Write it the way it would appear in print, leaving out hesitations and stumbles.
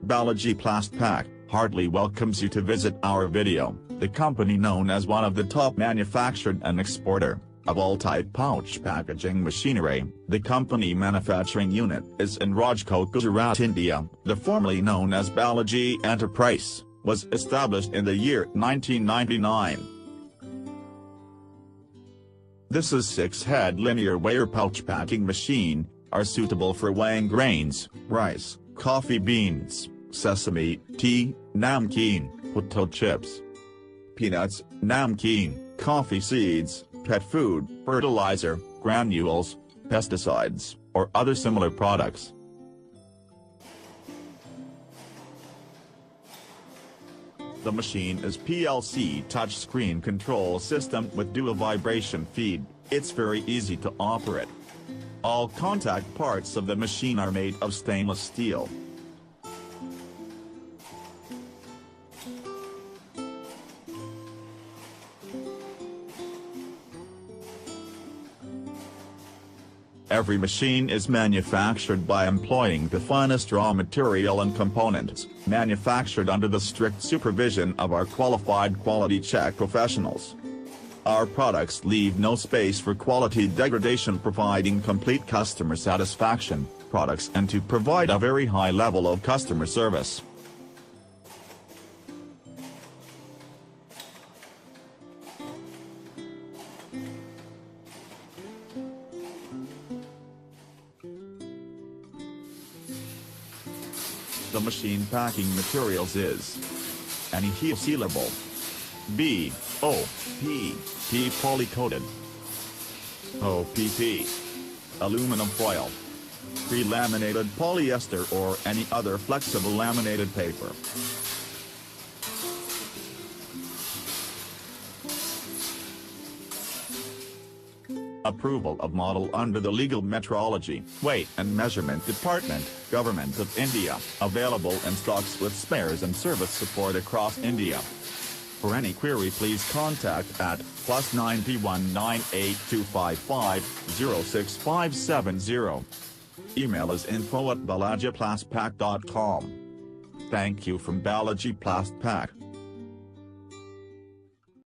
BALAJI PLAST Pack heartily welcomes you to visit our video. The company, known as one of the top manufacturer and exporter of all type pouch packaging machinery, the company manufacturing unit is in Rajkot, Gujarat, India. The formerly known as BALAJI Enterprise was established in the year 1999. This is 6-head linear weigher pouch packing machine, are suitable for weighing grains, rice, coffee beans, sesame, tea, namkeen, potato chips, peanuts, namkeen, coffee seeds, pet food, fertilizer, granules, pesticides, or other similar products. The machine is PLC touchscreen control system with dual vibration feed. It's very easy to operate. All contact parts of the machine are made of stainless steel. Every machine is manufactured by employing the finest raw material and components, manufactured under the strict supervision of our qualified quality check professionals. Our products leave no space for quality degradation, providing complete customer satisfaction products and to provide a very high level of customer service. The machine packing materials is sealable, BOPP poly-coated, OPP, aluminum foil, pre-laminated polyester or any other flexible laminated paper. Approval of model under the Legal Metrology, Weight and Measurement Department, Government of India, available in stocks with spares and service support across India. For any query, please contact at +91 98255 06570. Email is info@balajiplastpack.com. Thank you from BALAJI Plast Pack.